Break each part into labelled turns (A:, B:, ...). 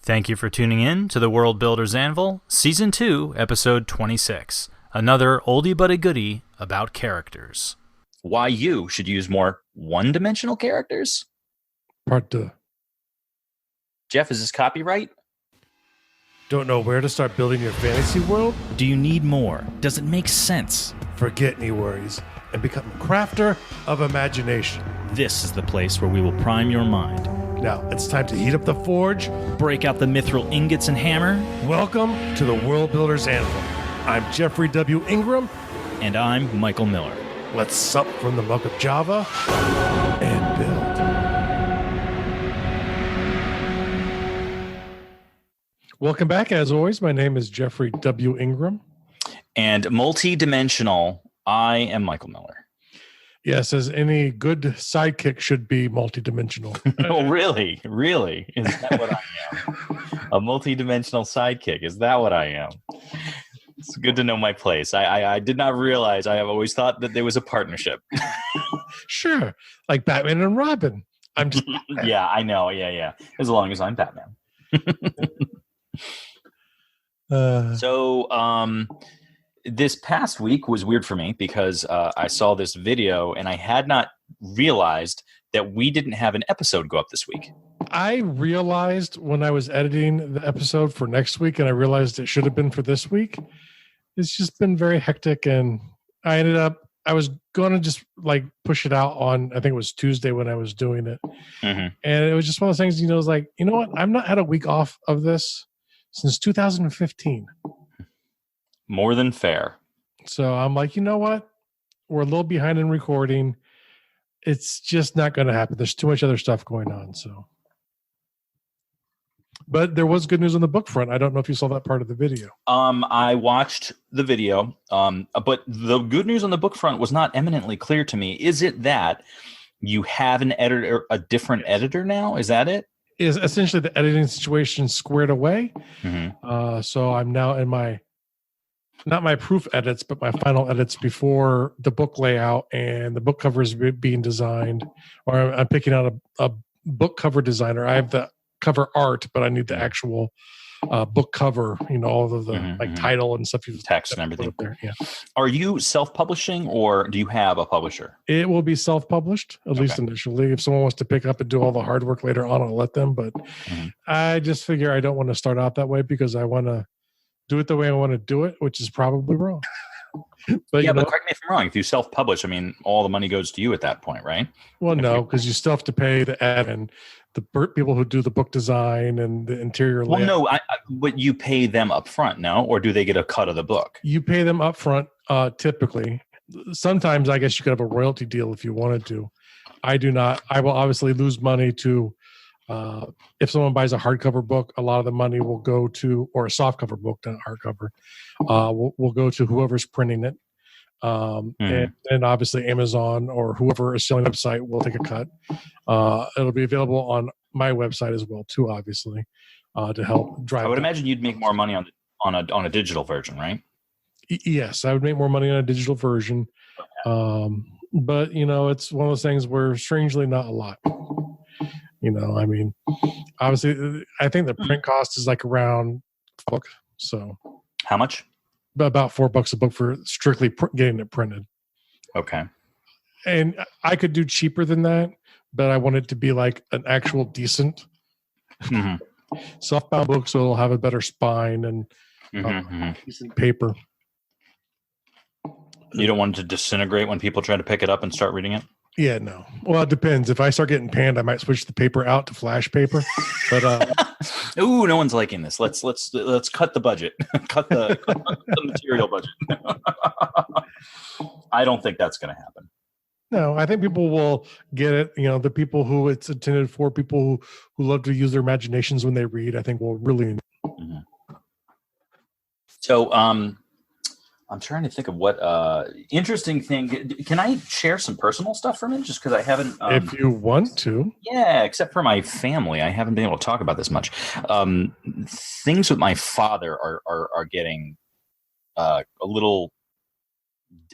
A: Thank you for tuning in to the World Builder's Anvil, Season 2, Episode 26. Another oldie but a goodie about characters.
B: Why you should use more one-dimensional characters?
C: Part 2.
B: Jeff, is this copyright?
C: Don't know where to start building your fantasy world?
A: Do you need more? Does it make sense?
C: Forget any worries and become a crafter of imagination.
A: This is the place where we will prime your mind.
C: Now, it's time to heat up the forge.
A: Break out the mithril ingots and hammer.
C: Welcome to the World Builder's Anvil. I'm Jeffrey W. Ingram.
A: And I'm Michael Miller.
C: Let's sup from the muck of Java and build. Welcome back. As always, my name is Jeffrey W. Ingram.
B: And multidimensional, I am Michael Miller.
C: Yes, as any good sidekick should be multidimensional.
B: Oh, really? Really? Is that what I am? A multidimensional sidekick. Is that what I am? It's good to know my place. I did not realize. I have always thought that there was a partnership.
C: Sure. Like Batman and Robin. I'm just
B: Yeah, I know. Yeah. As long as I'm Batman. This past week was weird for me because I saw this video and I had not realized that we didn't have an episode go up this week.
C: I realized when I was editing the episode for next week, and I realized it should have been for this week. It's just been very hectic, and I was going to just like push it out on, I think it was Tuesday when I was doing it. Mm-hmm. And it was just one of those things, it was like, you know what? I've not had a week off of this since 2015.
B: More than fair.
C: So I'm like, you know what? We're a little behind in recording. It's just not going to happen. There's too much other stuff going on. But there was good news on the book front. I don't know if you saw that part of the video.
B: I watched the video, but the good news on the book front was not eminently clear to me. Is it that you have an editor, a different editor now? Is that it?
C: Is essentially the editing situation squared away. Mm-hmm. So I'm now in not my proof edits, but my final edits before the book layout and the book cover is being designed, or I'm picking out a book cover designer. I have the cover art, but I need the actual book cover, all of the title and stuff.
B: Text and everything.
C: There. Yeah.
B: Are you self-publishing or do you have a publisher?
C: It will be self-published, at least initially. If someone wants to pick up and do all the hard work later on, I'll let them. But I just figure I don't want to start out that way because I want to do it the way I want to do it, which is probably wrong. But
B: correct me if I'm wrong. If you self-publish, all the money goes to you at that point, right?
C: Well, no, because you still have to pay the admin, the people who do the book design and the interior layout.
B: Well, no, but you pay them up front, no? Or do they get a cut of the book?
C: You pay them up front, typically. Sometimes I guess you could have a royalty deal if you wanted to. I do not. I will obviously lose money to... if someone buys a hardcover book, a lot of the money will go to, or a softcover book, not hardcover, will go to whoever's printing it. And obviously Amazon or whoever is selling the website will take a cut. It'll be available on my website as well, too, obviously, to help drive.
B: I would imagine you'd make more money on a digital version, right?
C: Yes, I would make more money on a digital version. But, it's one of those things where strangely not a lot. Obviously, I think the print cost is like around a book. So,
B: how much?
C: About $4 a book for strictly getting it printed.
B: Okay.
C: And I could do cheaper than that, but I want it to be like an actual decent softbound book, so it'll have a better spine and decent paper.
B: You don't want it to disintegrate when people try to pick it up and start reading it?
C: Yeah, no. Well, it depends. If I start getting panned, I might switch the paper out to flash paper. But
B: ooh, no one's liking this. Let's cut the budget. cut the material budget. I don't think that's going to happen.
C: No, I think people will get it. The people who it's intended for, people who love to use their imaginations when they read, I think will really.
B: So, I'm trying to think of what interesting thing. Can I share some personal stuff from it? Just because I haven't.
C: If you want to.
B: Yeah, except for my family, I haven't been able to talk about this much. Things with my father are getting a little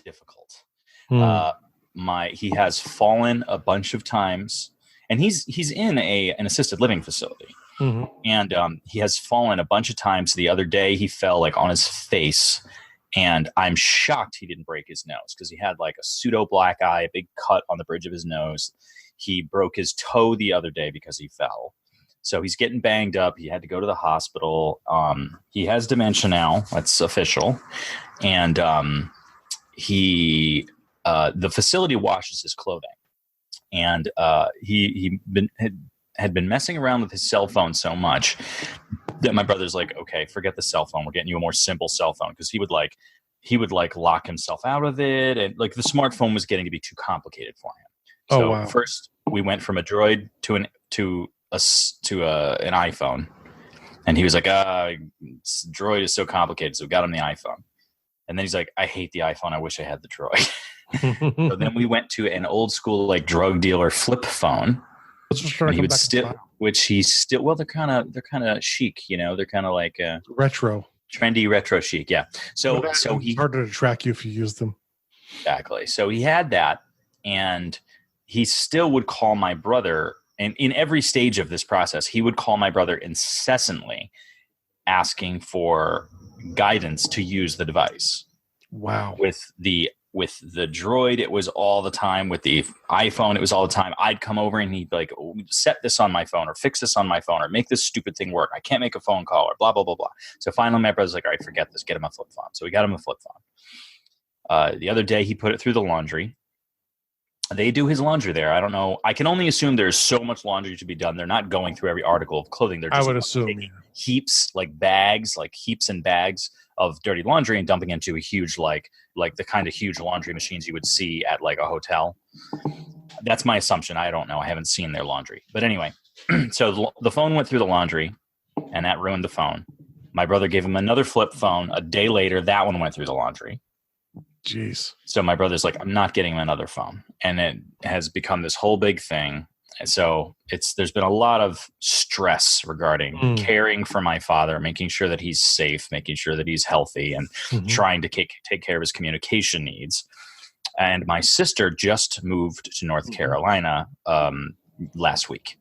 B: difficult. He has fallen a bunch of times, and he's in an assisted living facility. And he has fallen a bunch of times. The other day he fell like on his face, and I'm shocked he didn't break his nose, because he had like a pseudo black eye, a big cut on the bridge of his nose. He broke his toe the other day because he fell. So he's getting banged up. He had to go to the hospital. He has dementia now. That's official. And the facility washes his clothing. And he had been messing around with his cell phone so much that my brother's like, okay, forget the cell phone. We're getting you a more simple cell phone, because he would lock himself out of it, and like the smartphone was getting to be too complicated for him. So
C: wow.
B: First we went from a Droid to an iPhone, and he was like, Droid is so complicated, so we got him the iPhone. And then he's like, I hate the iPhone. I wish I had the Droid. So then we went to an old school like drug dealer flip phone. He would still, which he's still, well, they're kind of chic, they're kind of like
C: retro,
B: trendy retro chic. Yeah. So
C: it's harder to track you if you use them.
B: Exactly. So he had that, and he still would call my brother, and in every stage of this process, he would call my brother incessantly asking for guidance to use the device.
C: Wow.
B: With the Droid, it was all the time. With the iPhone, it was all the time. I'd come over and he'd be like, set this on my phone, or fix this on my phone, or make this stupid thing work. I can't make a phone call, or blah, blah, blah, blah. So finally my brother's like, all right, forget this. Get him a flip phone. So we got him a flip phone. The other day he put it through the laundry. They do his laundry there. I don't know. I can only assume there's so much laundry to be done. They're not going through every article of clothing. They're just
C: I would assume
B: heaps, like bags, like heaps and bags of dirty laundry, and dumping into a huge, like the kind of huge laundry machines you would see at like a hotel. That's my assumption. I don't know. I haven't seen their laundry. But anyway, so the phone went through the laundry, and that ruined the phone. My brother gave him another flip phone. A day later, that one went through the laundry.
C: Jeez.
B: So my brother's like, I'm not getting him another phone. And it has become this whole big thing. And so there's been a lot of stress regarding caring for my father, making sure that he's safe, making sure that he's healthy, and trying to take care of his communication needs. And my sister just moved to North Carolina last week.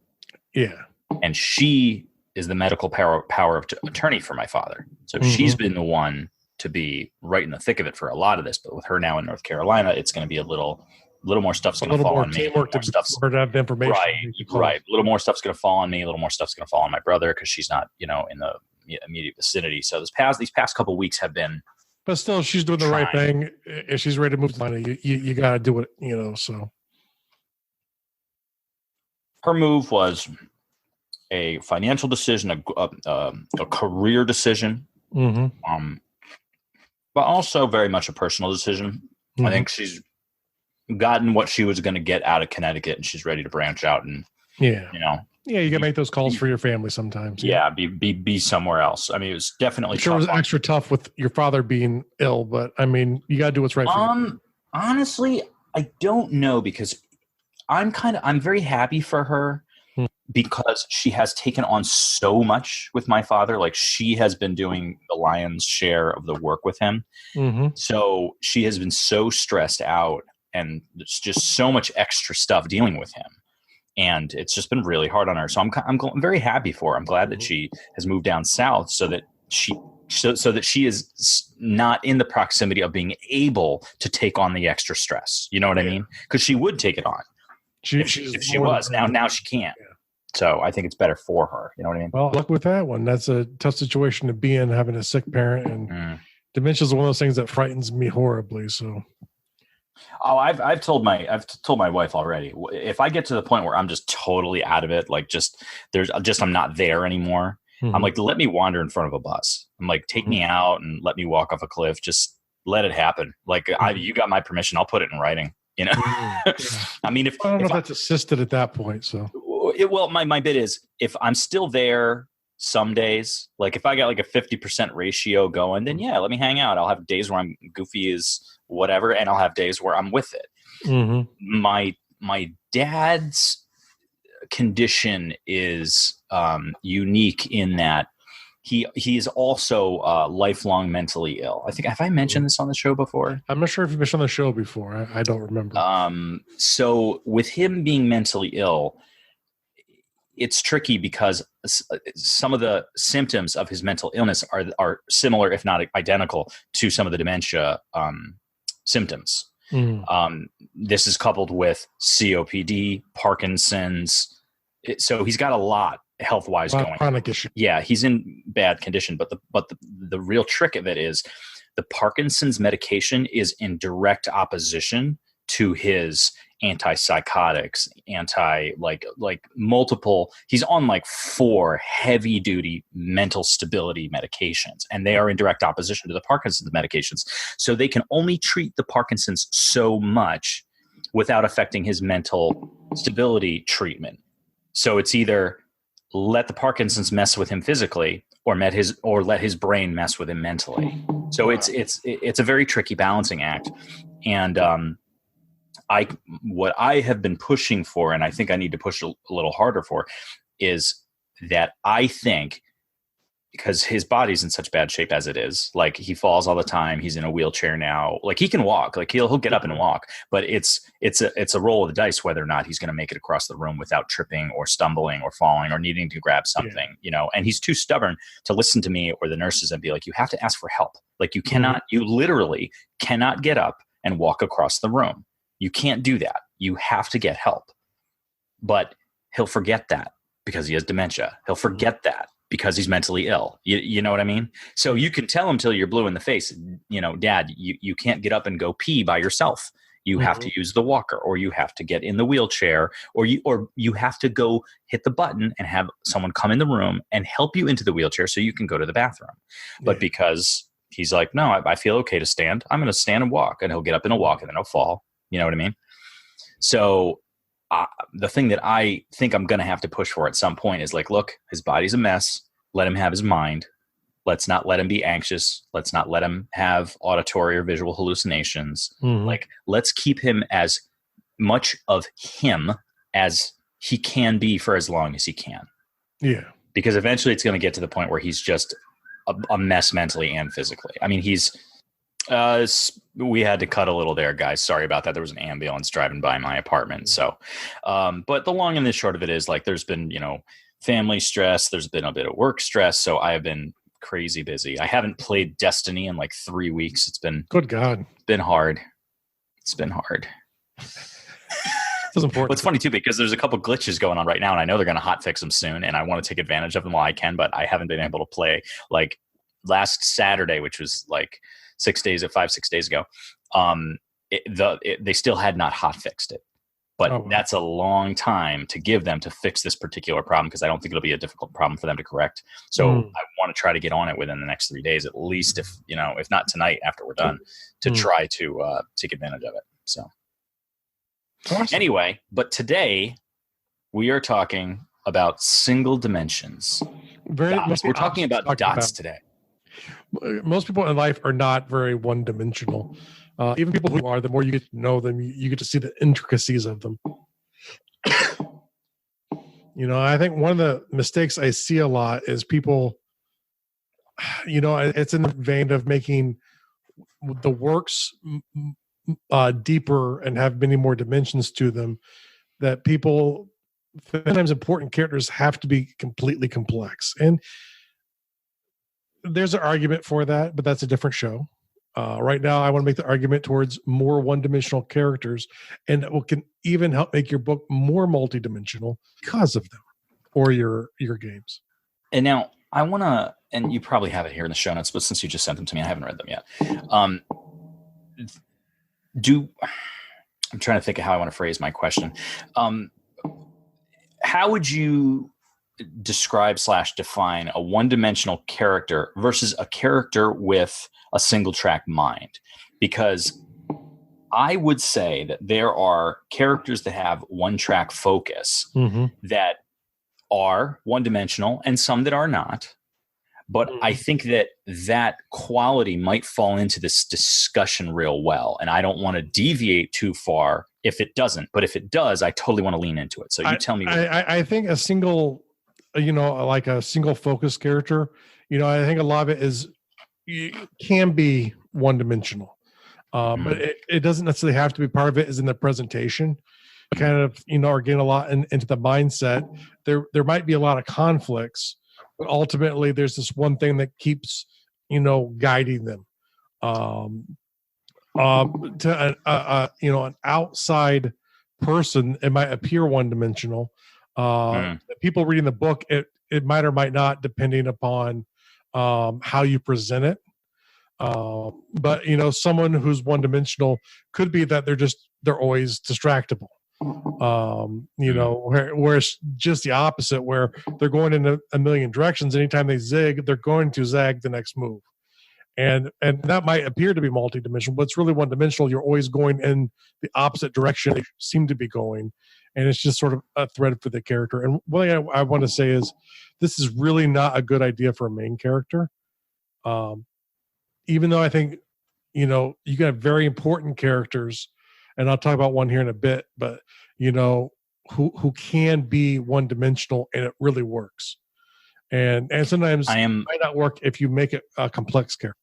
C: Yeah.
B: And she is the medical power of attorney for my father. So she's been the one to be right in the thick of it for a lot of this. But with her now in North Carolina, it's going to be a little more stuff's going to fall on me.
C: For her to have the information.
B: Right. A little more stuff's going to fall on me. A little more stuff's going to fall on my brother, because she's not, in the immediate vicinity. So these past couple of weeks have been.
C: But still, she's doing the right thing. If she's ready to move to China, you got to do it. So
B: her move was a financial decision, a career decision, but also very much a personal decision. I think she's gotten what she was going to get out of Connecticut, and she's ready to branch out and you can make
C: those calls for your family sometimes.
B: Yeah, be somewhere else. I mean, it was definitely
C: it was extra tough with your father being ill, but I mean, you got to do what's right for you.
B: Honestly, I don't know, because I'm very happy for her, because she has taken on so much with my father. Like, she has been doing the lion's share of the work with him. So she has been so stressed out, and it's just so much extra stuff dealing with him. And it's just been really hard on her. So I'm very happy for her. I'm glad that she has moved down south, so that she is not in the proximity of being able to take on the extra stress. You know what I mean? Because she would take it on if she was. Now she can't. Yeah. So I think it's better for her. You know what I mean?
C: Well, luck with that one. That's a tough situation to be in, having a sick parent, and dementia is one of those things that frightens me horribly. So.
B: Oh, I've told my wife already. If I get to the point where I'm just totally out of it, like I'm not there anymore. I'm like, let me wander in front of a bus. I'm like, take me out and let me walk off a cliff. Just let it happen. Like, you got my permission. I'll put it in writing. I mean,
C: I don't know if that's assisted at that point. So,
B: my bit is, if I'm still there some days, like if I got like a 50% ratio going, then yeah, let me hang out. I'll have days where I'm goofy as whatever, and I'll have days where I'm with it. My dad's condition is unique in that he is also lifelong mentally ill. I think, have I mentioned this on the show before?
C: I'm not sure if you mentioned on the show before. I don't remember.
B: So with him being mentally ill, it's tricky because some of the symptoms of his mental illness are similar, if not identical, to some of the dementia symptoms. This is coupled with COPD, Parkinson's. So he's got a lot health-wise going.
C: Chronic issue.
B: Yeah, he's in bad condition. But the real trick of it is the Parkinson's medication is in direct opposition to his antipsychotics, multiple. He's on like 4 heavy duty mental stability medications, and they are in direct opposition to the Parkinson's medications. So they can only treat the Parkinson's so much without affecting his mental stability treatment. So it's either let the Parkinson's mess with him physically, or let his brain mess with him mentally. So it's a very tricky balancing act, and what I have been pushing for, and I think I need to push a little harder for, is that I think, because his body's in such bad shape as it is, like he falls all the time. He's in a wheelchair now. Like he can walk, like he'll get up and walk, but it's a roll of the dice whether or not he's going to make it across the room without tripping or stumbling or falling or needing to grab something, and he's too stubborn to listen to me or the nurses and be like, you have to ask for help. Like you literally cannot get up and walk across the room. You can't do that. You have to get help. But he'll forget that because he has dementia. He'll forget that because he's mentally ill. You know what I mean? So you can tell him till you're blue in the face, Dad, you can't get up and go pee by yourself. You have to use the walker, or you have to get in the wheelchair, or you have to go hit the button and have someone come in the room and help you into the wheelchair so you can go to the bathroom. But because he's like, no, I feel okay to stand, I'm going to stand and walk, and he'll get up and he'll walk and then he'll fall. You know what I mean? So the thing that I think I'm going to have to push for at some point is like, look, his body's a mess. Let him have his mind. Let's not let him be anxious. Let's not let him have auditory or visual hallucinations. Like, let's keep him as much of him as he can be for as long as he can. Yeah. Because eventually it's going to get to the point where he's just a mess mentally and physically. I mean, we had to cut a little there, guys. Sorry about that. There was an ambulance driving by my apartment. So, but the long and the short of it is, like, there's been, family stress. There's been a bit of work stress. So I have been crazy busy. I haven't played Destiny in like 3 weeks. It's been, good God, been hard. It's been hard. It's important. What's funny too, because there's a couple glitches going on right now, and I know they're going to hot fix them soon, and I want to take advantage of them while I can, but I haven't been able to play. Like last Saturday, which was like 6 days ago, they still had not hot fixed it. But that's a long time to give them to fix this particular problem, because I don't think it'll be a difficult problem for them to correct. So I want to try to get on it within the next 3 days, at least, if not tonight after we're done, to try to take advantage of it. So anyway, but today we are talking about single dimensions. We're talking about dots today.
C: Most people in life are not very one-dimensional. Even people who are, the more you get to know them, you get to see the intricacies of them. I think one of the mistakes I see a lot is people, it's in the vein of making the works deeper and have many more dimensions to them, that people, sometimes important characters have to be completely complex. And there's an argument for that, but that's a different show. Right now, I want to make the argument towards more one-dimensional characters, and that can even help make your book more multidimensional because of them, or your games.
B: And now I want to, and you probably have it here in the show notes, but since you just sent them to me, I haven't read them yet. I'm trying to think of how I want to phrase my question. How would you describe / define a one-dimensional character versus a character with a single track mind? Because I would say that there are characters that have one track focus that are one-dimensional, and some that are not. But I think that quality might fall into this discussion real well, and I don't want to deviate too far if it doesn't. But if it does, I totally want to lean into it. So you tell me.
C: I think a single, like a single focus character, I think a lot of it is, can be one dimensional. But it doesn't necessarily have to be. Part of it is in the presentation. kind of, are getting a lot into the mindset. There might be a lot of conflicts, but ultimately there's this one thing that keeps, guiding them. To an outside person, it might appear one-dimensional. People reading the book, it might or might not, depending upon how you present it. But someone who's one-dimensional could be that they're always distractible. Whereas just the opposite, where they're going in a million directions. Anytime they zig, they're going to zag the next move. And that might appear to be multidimensional, but it's really one-dimensional. You're always going in the opposite direction they seem to be going, and it's just sort of a thread for the character. And one thing I want to say is, this is really not a good idea for a main character. Even though I think, you can have very important characters, and I'll talk about one here in a bit, but who can be one-dimensional and it really works. And sometimes it might not work if you make it a complex character.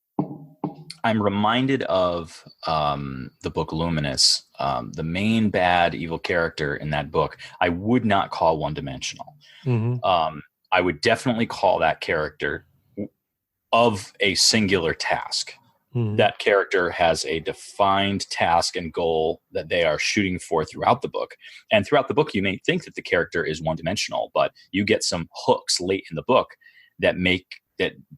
B: I'm reminded of the book Luminous. The main bad evil character in that book, I would not call one-dimensional. I would definitely call that character of a singular task. That character has a defined task and goal that they are shooting for throughout the book. And throughout the book, you may think that the character is one-dimensional, but you get some hooks late in the book that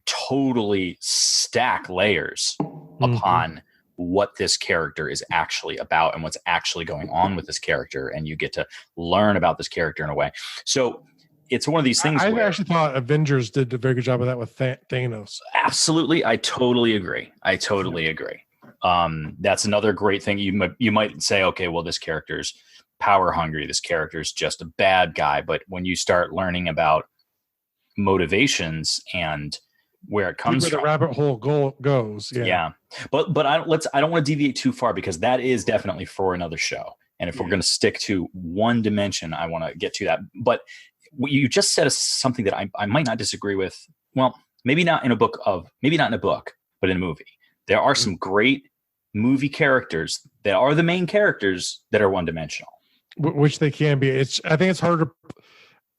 B: totally stack layers upon what this character is actually about and what's actually going on with this character. And you get to learn about this character in a way. So it's one of these things.
C: I actually thought Avengers did a very good job of that with Thanos.
B: Absolutely. I totally agree. That's another great thing. You might say, okay, well, this character's power hungry. This character's just a bad guy. But when you start learning about motivations and where it comes from,
C: the rabbit hole goes.
B: Yeah. But I don't want to deviate too far, because that is definitely for another show. And if we're going to stick to one dimension, I want to get to that. But you just said something that I might not disagree with. Well, maybe not in a book, but in a movie. There are some great movie characters that are the main characters that are one-dimensional.
C: Which they can be. I think it's harder,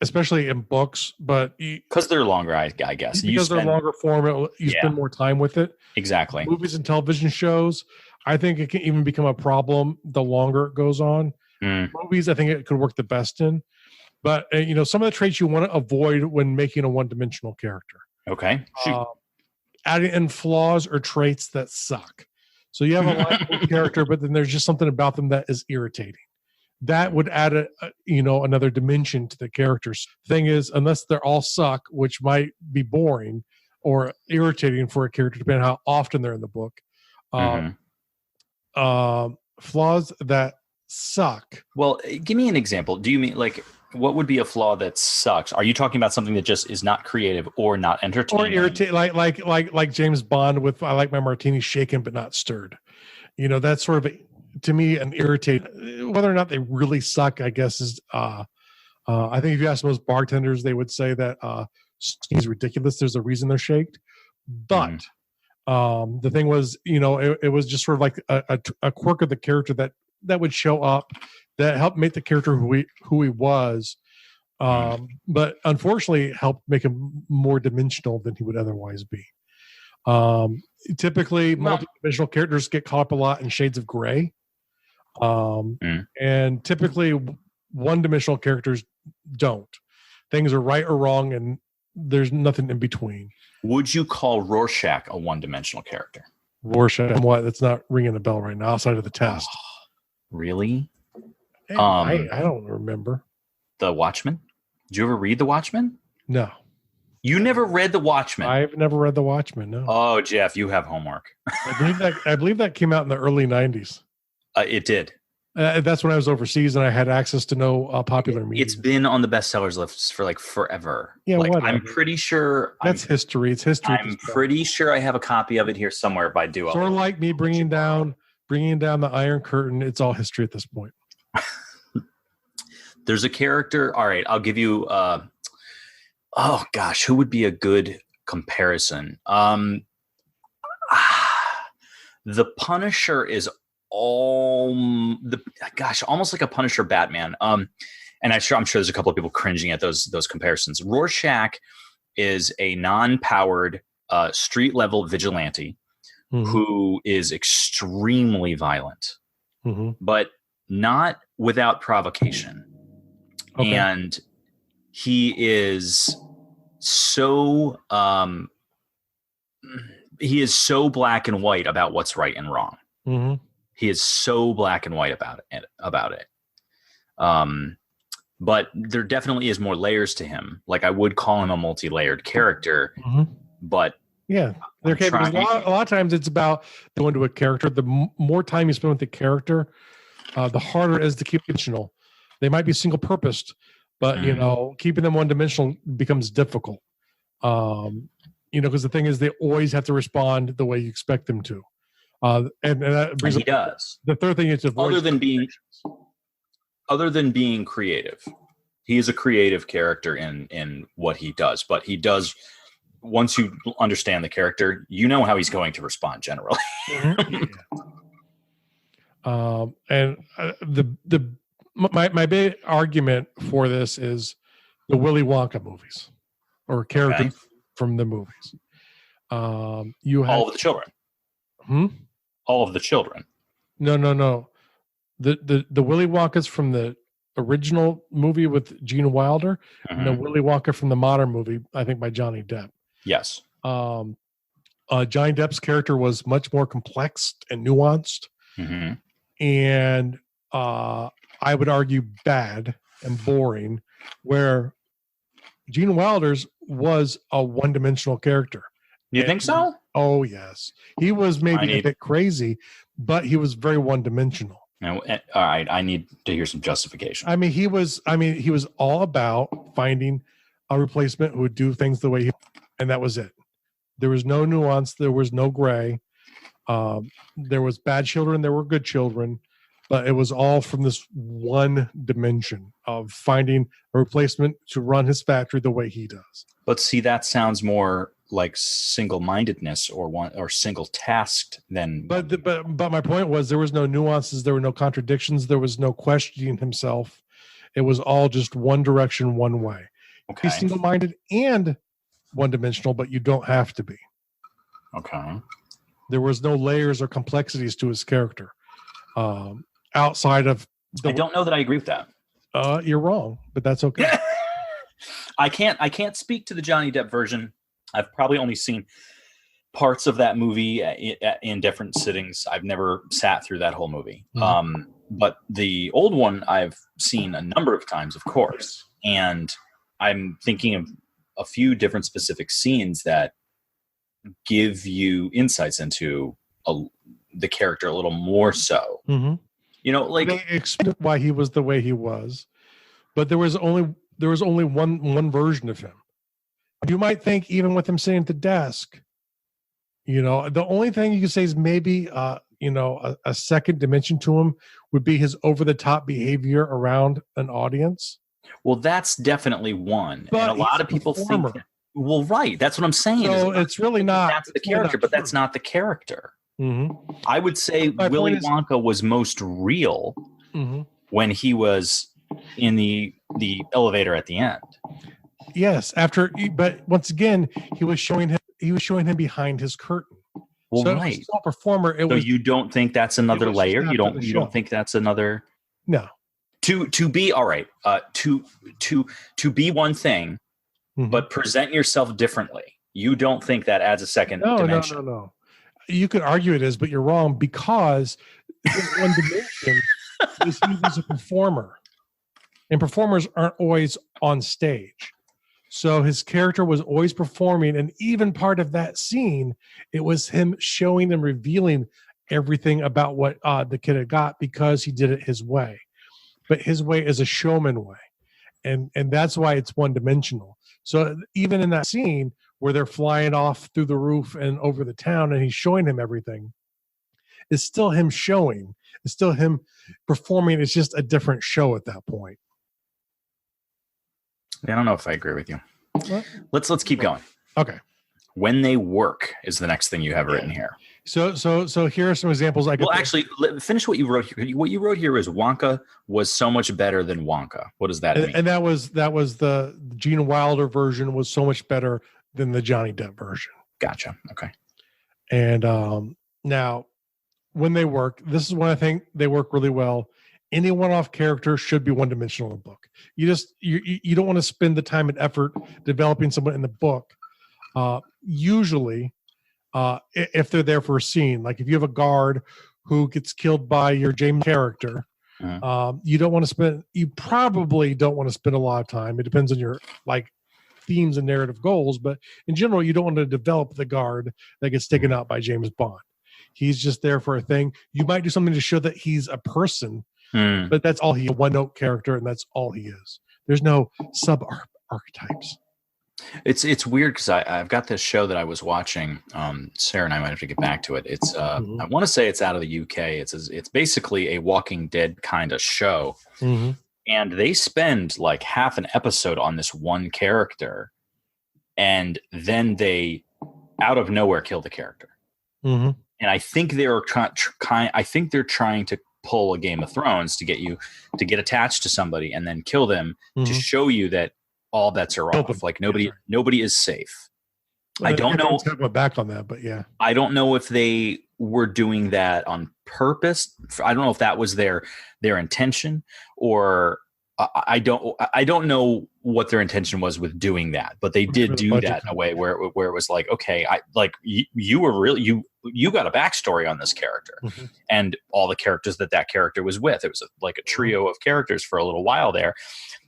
C: especially in books, but
B: because they're longer, I guess.
C: Because they're longer form, spend more time with it.
B: Exactly.
C: Movies and television shows, I think it can even become a problem the longer it goes on. Movies, I think it could work the best in. But, some of the traits you want to avoid when making a one-dimensional character.
B: Okay. Shoot.
C: Adding in flaws or traits that suck. So you have a likable character, but then there's just something about them that is irritating. That would add another dimension to the characters. Thing is, unless they're all suck, which might be boring or irritating for a character, depending on how often they're in the book. Flaws that suck.
B: Well, give me an example. Do you mean what would be a flaw that sucks? Are you talking about something that just is not creative or not entertaining?
C: Or irritate, like James Bond with "I like my martini shaken but not stirred." That's sort of to me an irritating. Whether or not they really suck, I guess is. I think if you ask most bartenders, they would say that is ridiculous. There's a reason they're shaked. But the thing was, it was just sort of like a quirk of the character that would show up that helped make the character who he was, but unfortunately helped make him more dimensional than he would otherwise be. Typically, multidimensional characters get caught up a lot in shades of gray, and typically one-dimensional characters don't. Things are right or wrong, and there's nothing in between.
B: Would you call Rorschach a one-dimensional character?
C: Rorschach, what? That's not ringing a bell right now outside of the test.
B: Really?
C: I don't remember.
B: The Watchmen? Did you ever read The Watchmen?
C: No.
B: You never read The Watchmen?
C: I've never read The Watchmen, no.
B: Oh, Jeff, you have homework.
C: I believe that came out in the early 90s.
B: It did.
C: That's when I was overseas and I had access to no popular media.
B: It's been on the bestsellers list for forever.
C: Yeah, whatever.
B: I'm pretty sure
C: that's history. It's history.
B: I'm pretty sure I have a copy of it here somewhere if I do.
C: Sort of like me bringing down the Iron Curtain. It's all history at this point.
B: There's a character. All right, I'll give you. Oh gosh, who would be a good comparison? The Punisher is almost like a Punisher Batman. And I'm sure there's a couple of people cringing at those comparisons. Rorschach is a non-powered street level vigilante who is extremely violent, but not without provocation. Okay. And he is so black and white about what's right and wrong. He is so black and white about it. But there definitely is more layers to him. Like, I would call him a multi-layered character, but
C: yeah, there can be a lot of times it's about going to a character. The more time you spend with the character, the harder it is to keep it dimensional. They might be single purposed, but keeping them one dimensional becomes difficult. Because the thing is, they always have to respond the way you expect them to. And that brings
B: he does.
C: The third thing is to avoid
B: other than being creative. He is a creative character in what he does, but he does, once you understand the character, you know how he's going to respond generally. My big argument for this is the Willy Wonka movies, or characters from the movies. You have all of the children. All of the children.
C: No. The Willy Wonkas from the original movie with Gene Wilder, and the Willy Wonka from the modern movie, I think, by Johnny Depp.
B: Yes.
C: Johnny Depp's character was much more complex and nuanced, and I would argue bad and boring, where Gene Wilder's was a one-dimensional character.
B: You think so?
C: Oh, yes. He was maybe a bit crazy, but he was very one-dimensional.
B: All right, I need to hear some justification.
C: He was all about finding a replacement who would do things the way and that was it. There was no nuance. There was no gray. There was bad children. There were good children, but it was all from this one dimension of finding a replacement to run his factory the way he does.
B: But see, that sounds more like single-mindedness or single-tasked than.
C: But my point was, there was no nuances. There were no contradictions. There was no questioning himself. It was all just one direction, one way.
B: Okay.
C: He's single-minded and one-dimensional, but you don't have to be.
B: Okay.
C: There was no layers or complexities to his character outside of.
B: I don't know that I agree with that.
C: You're wrong, but that's okay.
B: I can't speak to the Johnny Depp version. I've probably only seen parts of that movie in different sittings. I've never sat through that whole movie. But the old one I've seen a number of times, of course. And I'm thinking of a few different specific scenes that give you insights into the character a little more so. Like
C: they explained why he was the way he was, but there was only one version of him. You might think, even with him sitting at the desk, the only thing you can say is maybe a second dimension to him would be his over-the-top behavior around an audience.
B: Well, that's definitely one.
C: But
B: and a lot of people think that, well, right. That's what I'm saying.
C: So it's really not.
B: That's the character, but that's not the character. I would say Willy Wonka was most real when he was in the elevator at the end.
C: Yes, but once again, he was showing him behind his curtain.
B: Well,
C: so
B: right.
C: As a performer,
B: so you don't think that's another layer? You don't think that's another?
C: No.
B: To be all right. To be one thing, but present yourself differently. You don't think that adds a second dimension?
C: No. You could argue it is, but you're wrong, because one dimension is he was a performer, and performers aren't always on stage. So his character was always performing, and even part of that scene, it was him showing and revealing everything about what the kid had got, because he did it his way. But his way is a showman way, and that's why it's one-dimensional. So even in that scene where they're flying off through the roof and over the town, and he's showing him everything, it's still him showing. It's still him performing. It's just a different show at that point.
B: I don't know if I agree with you. Let's keep going.
C: Okay.
B: When they work is the next thing you have written here.
C: So here are some examples.
B: Actually, finish what you wrote here. What you wrote here is Wonka was so much better than Wonka. What does that mean?
C: And that was the Gene Wilder version was so much better than the Johnny Depp version.
B: Gotcha. Okay.
C: And now, when they work, this is when I think they work really well. Any one-off character should be one-dimensional in the book. You don't want to spend the time and effort developing someone in the book. Usually, if they're there for a scene, like if you have a guard who gets killed by your James character, you probably don't want to spend a lot of time. It depends on your themes and narrative goals, but in general, you don't want to develop the guard that gets taken out by James Bond. He's just there for a thing. You might do something to show that he's a person, but that's all a one-note character, and that's all he is. There's no sub-archetypes.
B: It's weird because I've got this show that I was watching. Sarah and I might have to get back to it. It's I want to say it's out of the UK. It's basically a Walking Dead kind of show, and they spend like half an episode on this one character, and then they out of nowhere kill the character. And I think they're trying to pull a Game of Thrones to get attached to somebody and then kill them to show you that all bets are off. Like nobody is safe. I don't know.
C: Go back on that, but yeah,
B: I don't know if they were doing that on purpose. I don't know if that was their intention, or I don't know what their intention was with doing that. But they did do that in a way where it was like, okay, you were really you got a backstory on this character, and all the characters that character was with. It was like a trio of characters for a little while there.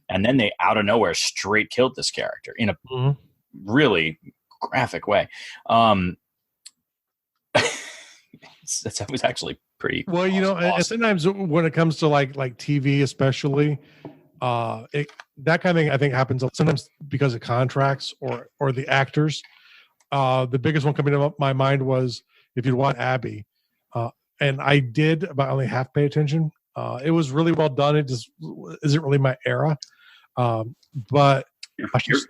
B: And then they out of nowhere straight killed this character in a really graphic way. That was actually pretty
C: well. Awesome. Sometimes when it comes to like TV, especially, that kind of thing I think happens sometimes because of contracts or the actors. The biggest one coming to my mind was if you'd watch Abby, and I did about only half pay attention. It was really well done. It just isn't really my era. But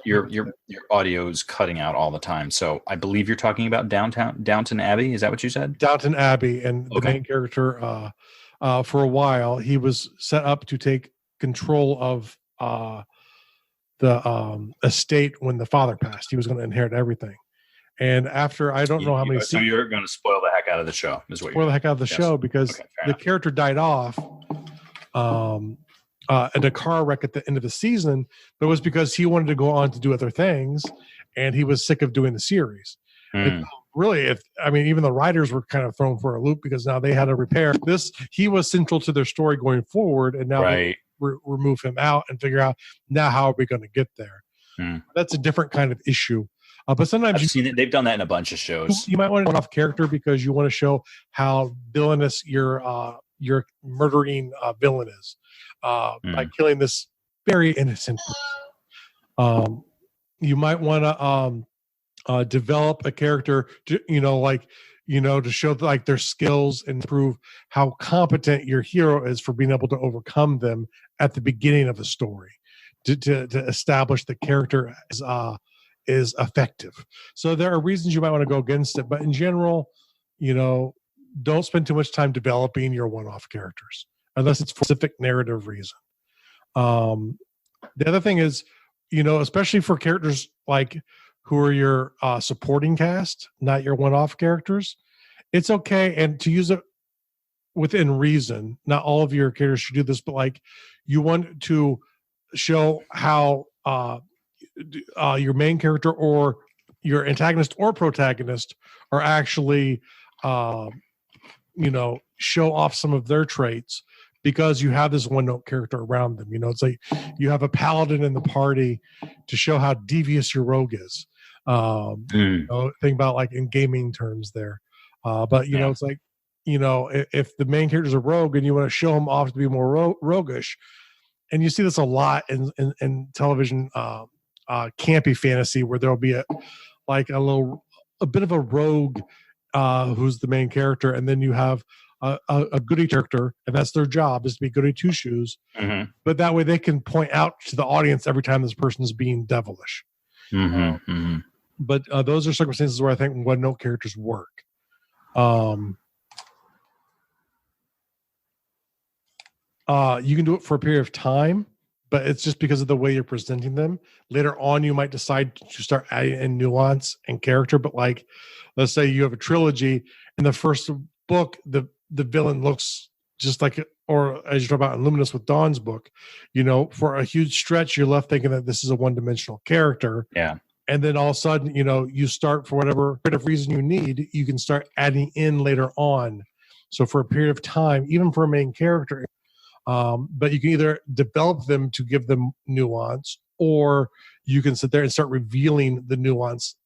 B: your audio's cutting out all the time. So I believe you're talking about Downton Abbey. Is that what you said?
C: Downton Abbey, and the main character, for a while, he was set up to take control of the estate when the father passed. He was going to inherit everything. And after I don't know how many.
B: So you're going to spoil the heck out of the show, is what you're
C: spoil the heck out of the show because the character died off. In a car wreck at the end of the season, but it was because he wanted to go on to do other things, and he was sick of doing the series. Really, even the writers were kind of thrown for a loop because now they had to repair this. He was central to their story going forward, and now they remove him out and figure out now how are we going to get there. That's a different kind of issue. But sometimes
B: they've done that in a bunch of shows.
C: You might want to run off character because you want to show how villainous your murdering villain is. By killing this very innocent person. You might want to develop a character to show their skills and prove how competent your hero is for being able to overcome them at the beginning of the story to establish the character is effective. So there are reasons you might want to go against it, but in general, don't spend too much time developing your one-off characters unless it's for a specific narrative reason. The other thing is, especially for characters who are your supporting cast, not your one-off characters, it's okay. And to use it within reason, not all of your characters should do this, but you want to show how your main character or your antagonist or protagonist are actually, show off some of their traits because you have this one-note character around them. It's like you have a paladin in the party to show how devious your rogue is. Think about in gaming terms there. But it's like, if the main character is a rogue and you want to show him off to be more roguish, and you see this a lot in television, campy fantasy where there'll be a bit of a rogue who's the main character, and then you have a goody character, and that's their job, is to be goody two shoes. But that way they can point out to the audience every time this person is being devilish. but those are circumstances where I think one-note characters work. You can do it for a period of time, but it's just because of the way you're presenting them. Later on, you might decide to start adding in nuance and character. But like, let's say you have a trilogy, in the first book, the villain looks just like, or as you talk about in Luminous with Dawn's book, for a huge stretch, you're left thinking that this is a one-dimensional character.
B: Yeah.
C: And then all of a sudden, you start, for whatever reason you need, you can start adding in later on. So for a period of time, even for a main character, but you can either develop them to give them nuance, or you can sit there and start revealing the nuance.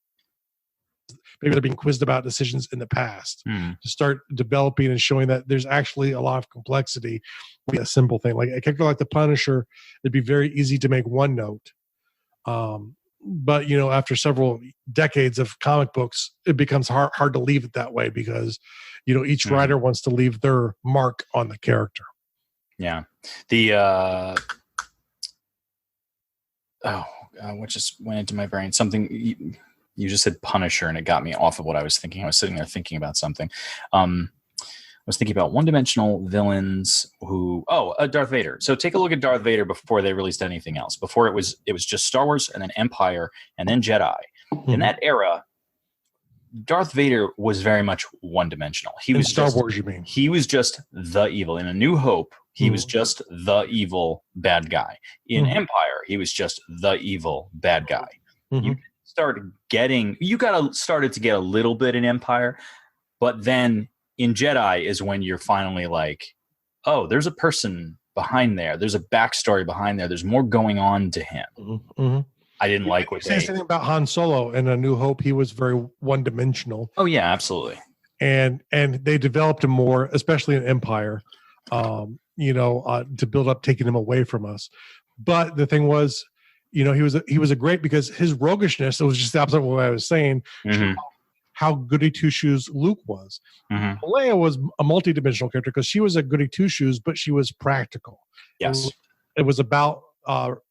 C: Maybe they're being quizzed about decisions in the past, to start developing and showing that there's actually a lot of complexity with a simple thing. Like a character like the Punisher, it'd be very easy to make one note. But after several decades of comic books, it becomes hard to leave it that way, because each writer wants to leave their mark on the character.
B: Yeah. What just went into my brain? Something you just said Punisher, and it got me off of what I was thinking. I was sitting there thinking about something. I was thinking about one-dimensional villains who, Darth Vader. So take a look at Darth Vader before they released anything else. Before it was just Star Wars, and then Empire, and then Jedi. In that era, Darth Vader was very much one-dimensional. He was
C: Star Wars, you mean?
B: He was just the evil. In A New Hope, he was just the evil bad guy. In Empire, he was just the evil bad guy. You started to get a little bit in Empire, but then in Jedi is when you're finally like, oh, there's a person behind there. There's a backstory behind there. There's more going on to him. I didn't like what they
C: say something about Han Solo in A New Hope. He was very one-dimensional.
B: Oh yeah, absolutely.
C: And they developed him more, especially in Empire, to build up taking him away from us. But the thing was, he was a great, because his roguishness, it was just the opposite of what I was saying, how goody two-shoes Luke was. Leia was a multi-dimensional character because she was a goody two-shoes, but she was practical.
B: Yes.
C: It was about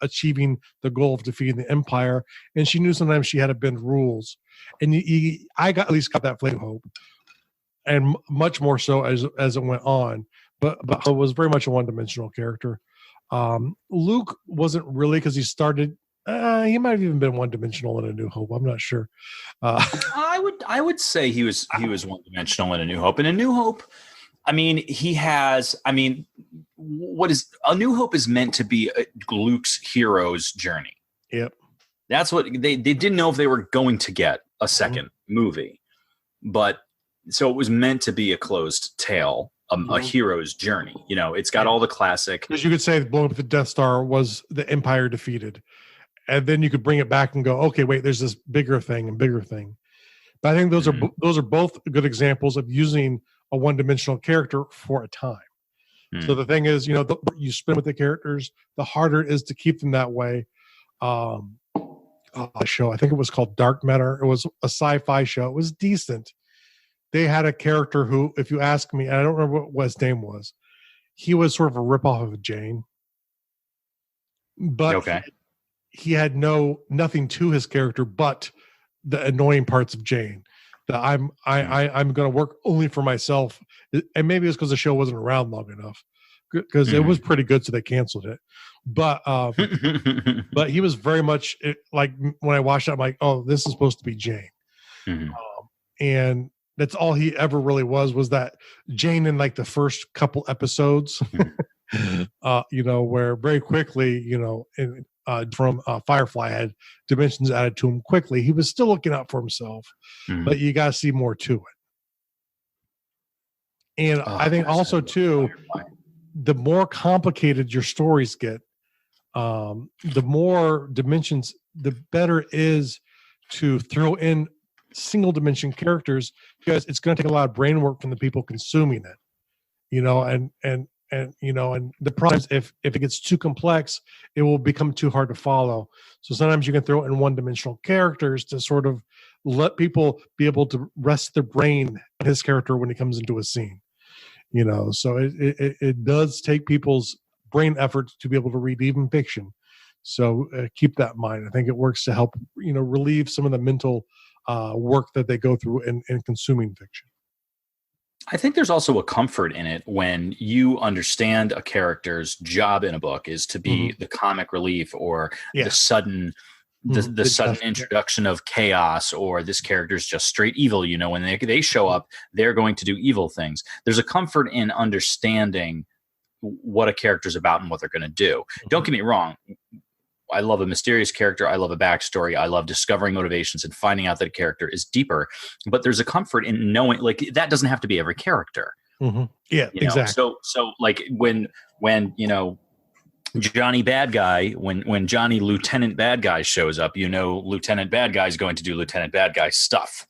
C: achieving the goal of defeating the Empire, and she knew sometimes she had to bend rules. And I at least got that flame hope, and much more so as it went on. But it was very much a one-dimensional character. Luke wasn't really, because he started. He might have even been one-dimensional in A New Hope. I'm not sure.
B: I would say he was one-dimensional in A New Hope. In A New Hope, what is A New Hope is meant to be Luke's hero's journey.
C: Yep.
B: That's what they didn't know if they were going to get a second movie, but so it was meant to be a closed tale, a hero's journey. It's got all the classic.
C: Because you could say blowing up the Death Star was the Empire defeated, and then you could bring it back and go, okay, wait, there's this bigger thing and bigger thing. But I think those are both good examples of using a one-dimensional character for a time. So the thing is, you spin with the characters, the harder it is to keep them that way. A show, I think it was called Dark Matter. It was a sci-fi show. It was decent. They had a character who, if you ask me, and I don't remember what his name was, he was sort of a ripoff of Jayne. But he had nothing to his character but the annoying parts of Jayne. That I'm going to work only for myself, and maybe it's because the show wasn't around long enough, because it was pretty good, so they canceled it. But but he was very much like, when I watched it, I'm like, oh, this is supposed to be Jayne, and that's all he ever really was that Jayne in like the first couple episodes, where very quickly, from Firefly had dimensions added to him quickly. He was still looking out for himself, but you got to see more to it. And I think also too, the more complicated your stories get, the more dimensions, the better it is to throw in single dimension characters, because it's going to take a lot of brain work from the people consuming it, and the problem is if it gets too complex, it will become too hard to follow. So sometimes you can throw in one-dimensional characters to sort of let people be able to rest their brain on his character when he comes into a scene. So it does take people's brain effort to be able to read even fiction, So keep that in mind. I think it works to help, relieve some of the mental work that they go through in consuming fiction.
B: I think there's also a comfort in it when you understand a character's job in a book is to be the comic relief or the sudden the sudden introduction of chaos, or this character's just straight evil. When they show up, they're going to do evil things. There's a comfort in understanding what a character's about and what they're going to do. Don't get me wrong. I love a mysterious character. I love a backstory. I love discovering motivations and finding out that a character is deeper. But there's a comfort in knowing, like, that doesn't have to be every character.
C: Yeah, exactly.
B: So like when Johnny Bad Guy, when Johnny Lieutenant Bad Guy shows up, Lieutenant Bad Guy is going to do Lieutenant Bad Guy stuff.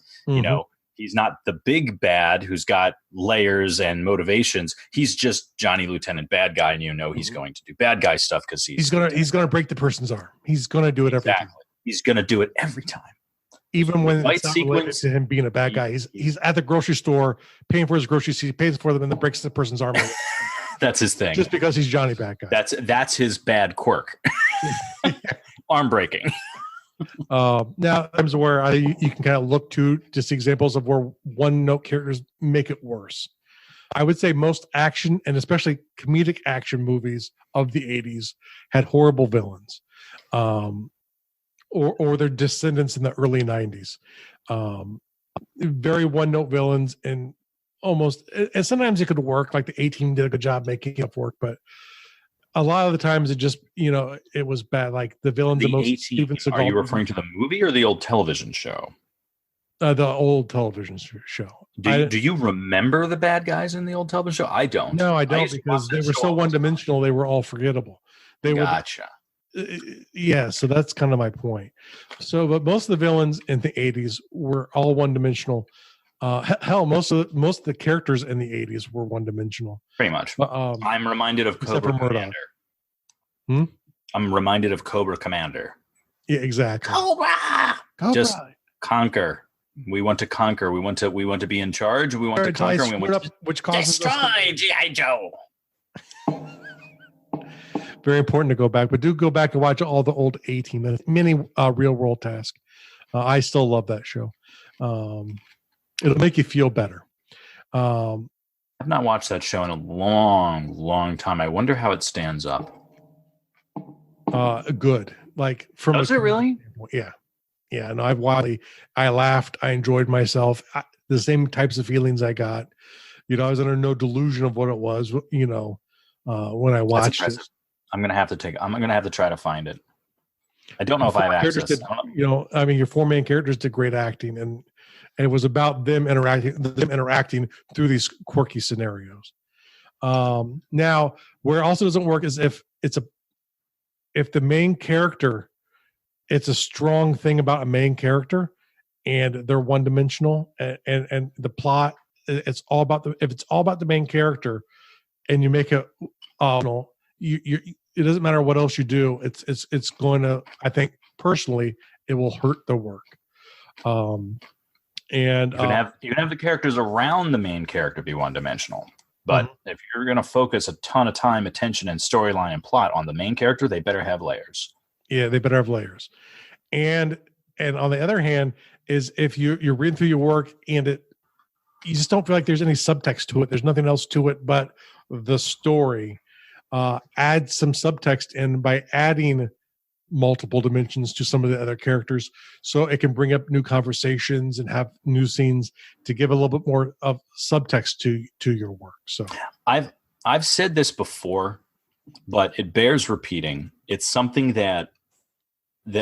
B: He's not the big bad who's got layers and motivations. He's just Johnny Lieutenant Bad Guy, and he's going to do bad guy stuff because he's
C: gonna break the person's arm. He's gonna do it every time.
B: He's gonna do it every time.
C: Even when it's not related to him being a bad guy, he's at the grocery store paying for his groceries. He pays for them and then breaks the person's arm.
B: That's his thing.
C: Just because he's Johnny Bad Guy.
B: That's his bad quirk. Arm breaking.
C: Now, times where you can kind of look to just examples of where one-note characters make it worse. I would say most action and especially comedic action movies of the 80s had horrible villains, or their descendants in the early 90s. Very one-note villains, and sometimes it could work. Like the A-Team did a good job making it work, but a lot of the times it just, it was bad. Like the villains, the most Steven Seagal.
B: Are you referring to the movie or the old television show?
C: The old television show.
B: Do you remember the bad guys in the old television show? I don't.
C: No, I don't, because they were so one-dimensional. They were all forgetable.
B: Gotcha.
C: Yeah, so that's kind of my point. So, but most of the villains in the 80s were all one-dimensional. Hell, most of the characters in the 80s were one-dimensional.
B: Pretty much. I'm reminded of Cobra Commander. I'm reminded of Cobra Commander.
C: Yeah, exactly.
B: Cobra! Just conquer. We want to conquer. We want to be in charge. We want to conquer. We want to destroy G.I. Joe.
C: Very important to go back, but do go back and watch all the old A-Team, many Real World Task. I still love that show. It'll make you feel better.
B: I've not watched that show in a long, long time. I wonder how it stands up.
C: Good. Like from
B: Does it really?
C: Yeah. Yeah. No, I laughed. I enjoyed myself. The same types of feelings I got. I was under no delusion of what it was. When I watched it.
B: I'm gonna have to try to find it. I don't know if I have access.
C: Your four main characters did great acting, and it was about them interacting through these quirky scenarios. Now, where it also doesn't work is if the main character, it's a strong thing about a main character, and they're one dimensional, and the plot, it's all about if it's all about the main character, and you make it, it doesn't matter what else you do. It's going to, I think personally, it will hurt the work. And
B: you can have the characters around the main character be one-dimensional, but if you're going to focus a ton of time, attention, and storyline and plot on the main character, they better have layers.
C: Yeah, they better have layers. And on the other hand, is if you're reading through your work and you just don't feel like there's any subtext to it. There's nothing else to it but the story. Add some subtext in by adding multiple dimensions to some of the other characters, so it can bring up new conversations and have new scenes to give a little bit more of subtext to your work. So
B: I've said this before, but it bears repeating. It's something that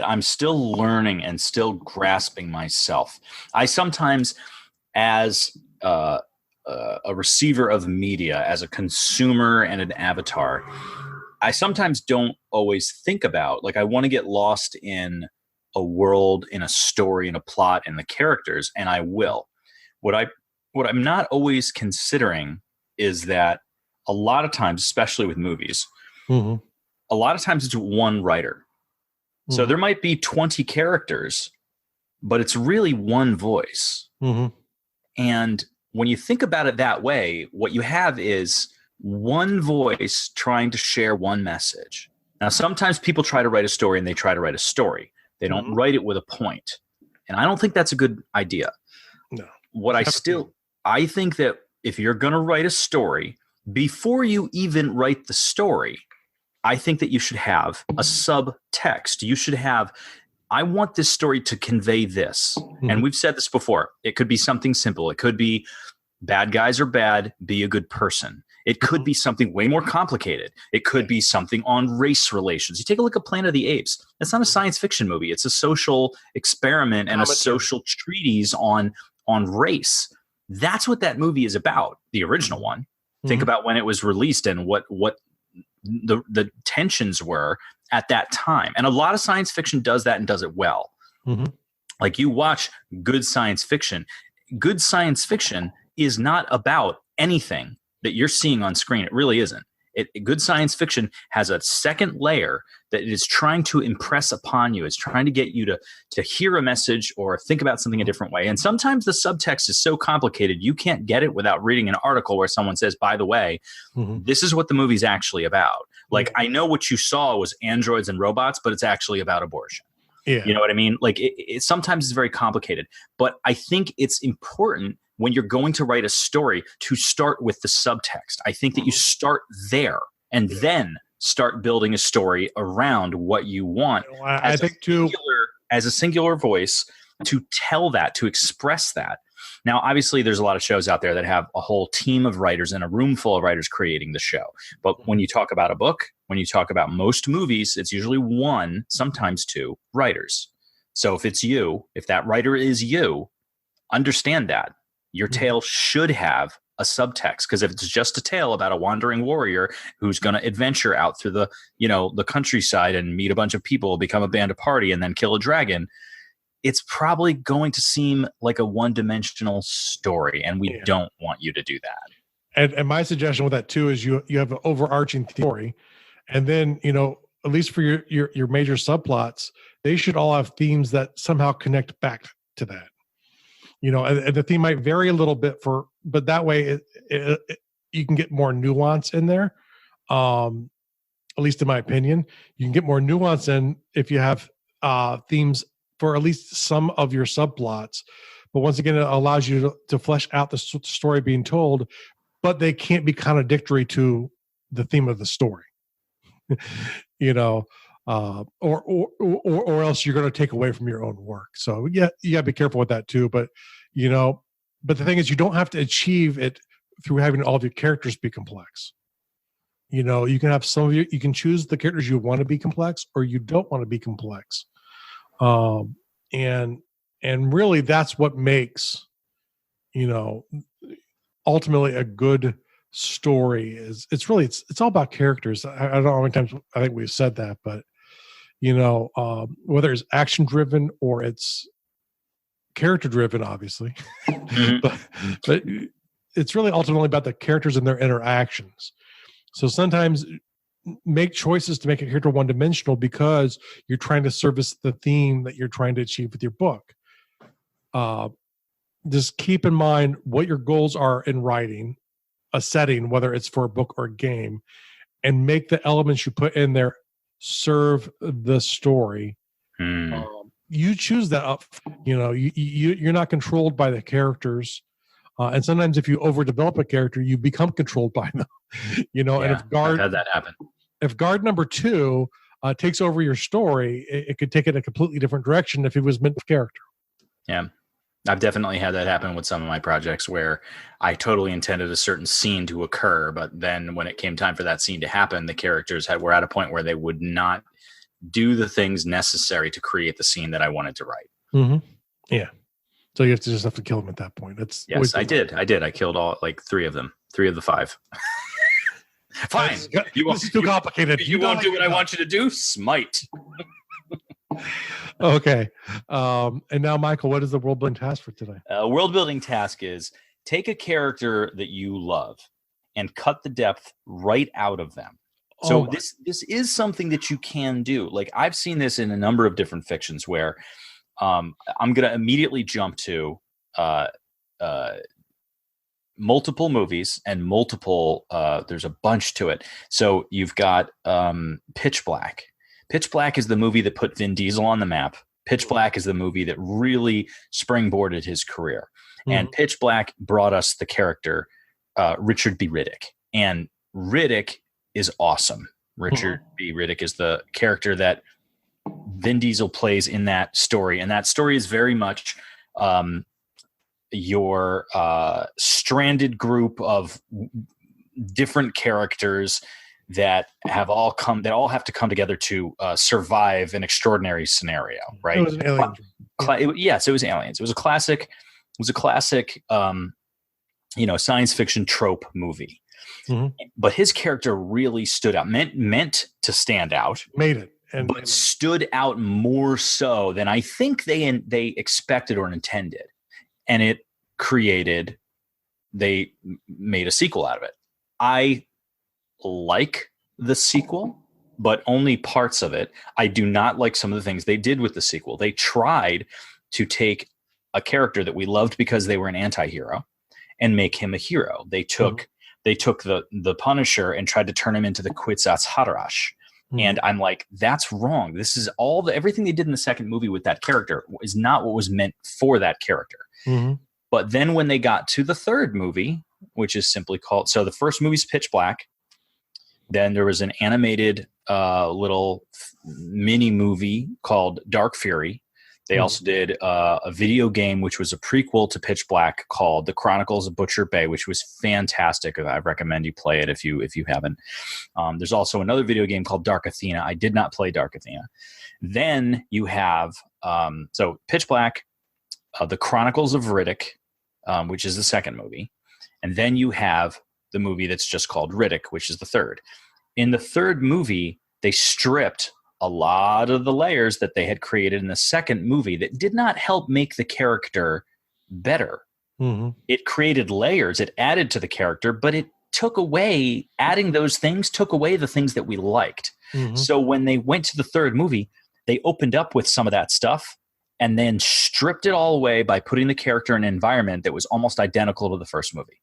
B: I'm still learning and still grasping myself. I sometimes, as a receiver of media, as a consumer and an avatar, I sometimes don't always think about, like, I want to get lost in a world, in a story, in a plot, in the characters, and I will. What I'm not always considering is that a lot of times, especially with movies, a lot of times it's one writer. So there might be 20 characters, but it's really one voice. And when you think about it that way, what you have is one voice trying to share one message. Now, sometimes people try to write a story and they try to write a story. They don't write it with a point. And I don't think that's a good idea.
C: No.
B: I think that if you're going to write a story, before you even write the story, I think that you should have a subtext. You should have, I want this story to convey this. And we've said this before. It could be something simple. It could be bad guys are bad, be a good person. It could be something way more complicated. It could be something on race relations. You take a look at Planet of the Apes. It's not a science fiction movie. It's a social experiment and a social treatise on race. That's what that movie is about, the original one. Think about when it was released and what the tensions were at that time. And a lot of science fiction does that and does it well. Like you watch good science fiction. Good science fiction is not about anything that you're seeing on screen. It really isn't. Good science fiction has a second layer that it is trying to impress upon you. It's trying to get you to hear a message or think about something a different way. And sometimes the subtext is so complicated, you can't get it without reading an article where someone says, by the way, this is what the movie's actually about. Like, I know what you saw was androids and robots, but it's actually about abortion.
C: Yeah.
B: You know what I mean? Like sometimes it's very complicated, but I think it's important when you're going to write a story to start with the subtext. I think that you start there and then start building a story around what you want as a singular voice to tell that, to express that. Now, obviously, there's a lot of shows out there that have a whole team of writers and a room full of writers creating the show. But when you talk about a book, when you talk about most movies, it's usually one, sometimes two writers. So if it's you, if that writer is you, understand that. Your tale should have a subtext, because if it's just a tale about a wandering warrior who's going to adventure out through the countryside and meet a bunch of people, become a band of party, and then kill a dragon, it's probably going to seem like a one-dimensional story, and we don't want you to do that.
C: And my suggestion with that too is you have an overarching story, and then at least for your major subplots, they should all have themes that somehow connect back to that. And the theme might vary a little bit but that way you can get more nuance in there. At least in my opinion, you can get more nuance in if you have themes for at least some of your subplots. But once again, it allows you to flesh out the story being told, but they can't be contradictory to the theme of the story. Or else you're going to take away from your own work. So yeah, you got to be careful with that too. But but the thing is, you don't have to achieve it through having all of your characters be complex. You can have you can choose the characters you want to be complex or you don't want to be complex. And really that's what makes, ultimately a good story is it's all about characters. I don't know how many times I think we've said that, but whether it's action driven or it's character driven, obviously, but it's really ultimately about the characters and their interactions. So sometimes make choices to make a character one-dimensional because you're trying to service the theme that you're trying to achieve with your book. Just keep in mind what your goals are in writing a setting, whether it's for a book or a game, and make the elements you put in there serve the story. You choose that up. You're not controlled by the characters. And sometimes if you overdevelop a character, you become controlled by them. And
B: I've had that happen.
C: If guard number 2 takes over your story, it could take it a completely different direction if it was meant for character.
B: Yeah. I've definitely had that happen with some of my projects where I totally intended a certain scene to occur, but then when it came time for that scene to happen, the characters were at a point where they would not do the things necessary to create the scene that I wanted to write.
C: Yeah. So you just have to kill them at that point.
B: Yes, I did. I killed all 3 of them, 3 of the 5. Fine.
C: This is too complicated.
B: You won't do what I want you to do? Smite.
C: Okay. And now, Michael, what is the world building task for today?
B: World building task is take a character that you love and cut the depth right out of them. So this is something that you can do. Like I've seen this in a number of different fictions where I'm going to immediately jump to multiple movies and multiple there's a bunch to it. So you've got Pitch Black. Pitch Black is the movie that put Vin Diesel on the map. Pitch Black is the movie that really springboarded his career. And Pitch Black brought us the character Richard B. Riddick. And Riddick is awesome. Richard B. Riddick is the character that Vin Diesel plays in that story. And that story is very much your stranded group of different characters that all have to come together to survive an extraordinary scenario, right?
C: It was an alien.
B: Yes, it was aliens. It was a classic science fiction trope movie. But his character really stood out, meant to stand out,
C: made it,
B: but stood out more so than I think they expected or intended. And they made a sequel out of it. I like the sequel, but only parts of it. I do not like some of the things they did with the sequel. They tried to take a character that we loved because they were an anti-hero and make him a hero. They took the Punisher and tried to turn him into the Kwisatz Haderach. And I'm like, that's wrong. This is everything they did in the second movie with that character is not what was meant for that character. But then when they got to the third movie, which is simply called, so the first movie's Pitch Black. Then there was an animated little mini movie called Dark Fury. They also did a video game, which was a prequel to Pitch Black called The Chronicles of Butcher Bay, which was fantastic. I recommend you play it if you haven't. There's also another video game called Dark Athena. I did not play Dark Athena. Then you have so Pitch Black, The Chronicles of Riddick, which is the second movie. And then you have the movie that's just called Riddick, which is the third. In the third movie, they stripped a lot of the layers that they had created in the second movie that did not help make the character better. It created layers, it added to the character, but it took away, adding those things took away the things that we liked. So when they went to the third movie, they opened up with some of that stuff and then stripped it all away by putting the character in an environment that was almost identical to the first movie.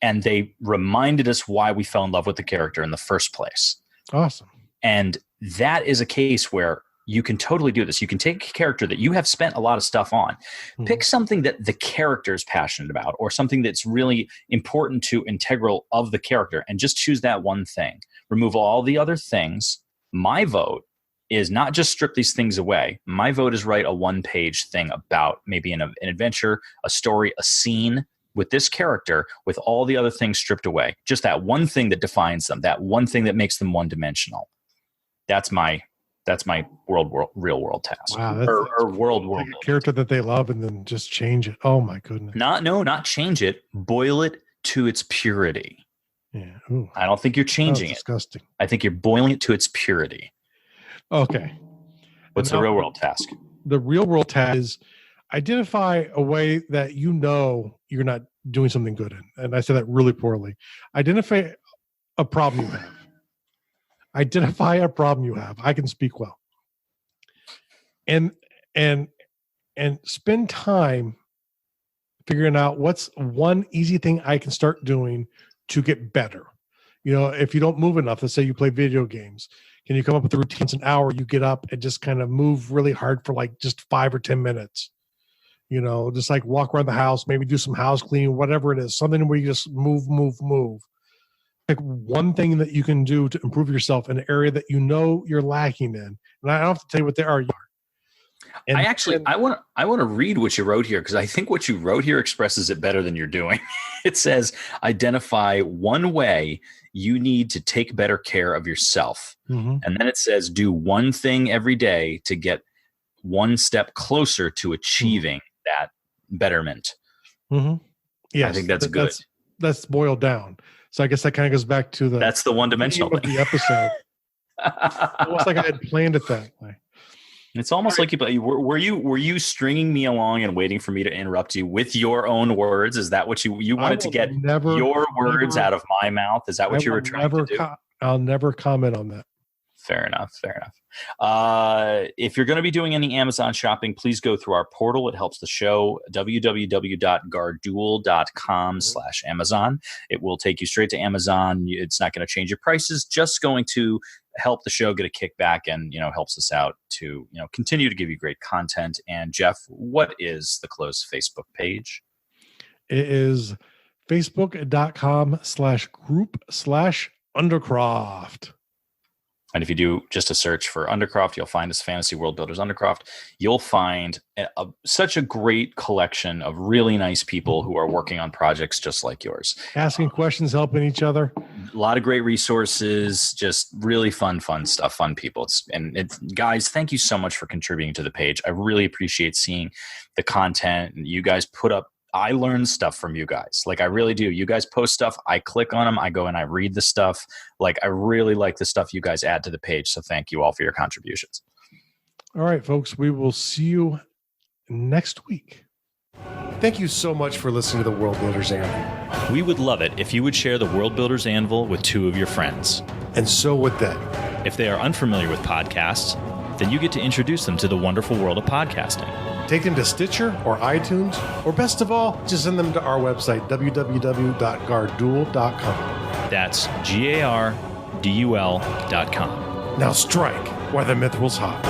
B: And they reminded us why we fell in love with the character in the first place.
C: Awesome.
B: And that is a case where you can totally do this. You can take a character that you have spent a lot of stuff on, pick something that the character is passionate about or something that's really important to integral of the character and just choose that one thing. Remove all the other things. My vote is not just strip these things away. My vote is write a one-page thing about maybe an adventure, a story, a scene with this character with all the other things stripped away. Just that one thing that defines them, that one thing that makes them one-dimensional. That's my real world task.
C: Wow, that's
B: or world
C: like a character that they love and then just change it. Oh my goodness.
B: Not change it. Boil it to its purity.
C: Yeah. Ooh.
B: I don't think you're changing it.
C: Disgusting.
B: I think you're boiling it to its purity.
C: Okay.
B: What's the real world task?
C: The real world task is identify a way that you know you're not doing something good in. And I said that really poorly. Identify a problem you have. Identify a problem you have. I can speak well. And spend time figuring out what's one easy thing I can start doing to get better. You know, if you don't move enough, let's say you play video games, can you come up with a routine? It's an hour, you get up and just kind of move really hard for like just 5 or 10 minutes. You know, just like walk around the house, maybe do some house cleaning, whatever it is, something where you just move. Like one thing that you can do to improve yourself in an area that you know you're lacking in. And I don't have to tell you what they are. And,
B: I want to read what you wrote here because I think what you wrote here expresses it better than you're doing. It says, identify one way you need to take better care of yourself. And then it says, do one thing every day to get one step closer to achieving that betterment.
C: Yes,
B: I think that's good.
C: That's boiled down. So I guess that kind of goes back to that's
B: the one-dimensional
C: of the episode. Almost like I had planned it that way.
B: It's almost like were you stringing me along and waiting for me to interrupt you with your own words? Is that what you wanted to get your words out of my mouth? Is that what you were trying to do?
C: I'll never comment on that.
B: Fair enough. If you're going to be doing any Amazon shopping, please go through our portal. It helps the show. www.garduel.com/Amazon. It will take you straight to Amazon. It's not going to change your prices, just going to help the show get a kickback and, helps us out to, continue to give you great content. And Jeff, what is the closed Facebook page?
C: It is facebook.com/group/Undercroft.
B: And if you do just a search for Undercroft, you'll find us, Fantasy World Builders Undercroft. You'll find such a great collection of really nice people who are working on projects just like yours.
C: Asking questions, helping each other.
B: A lot of great resources, just really fun stuff, fun people. Guys, thank you so much for contributing to the page. I really appreciate seeing the content you guys put up. I learn stuff from you guys. Like, I really do. You guys post stuff. I click on them. I go and I read the stuff. Like, I really like the stuff you guys add to the page. So thank you all for your contributions.
C: All right, folks. We will see you next week.
D: Thank you so much for listening to the World Builders Anvil.
A: We would love it if you would share the World Builders Anvil with 2 of your friends.
D: And so would they.
A: If they are unfamiliar with podcasts, then you get to introduce them to the wonderful world of podcasting.
D: Take them to Stitcher or iTunes, or best of all, just send them to our website, www.garduel.com.
A: That's GARDUL.com.
D: Now strike while the mithril's hot.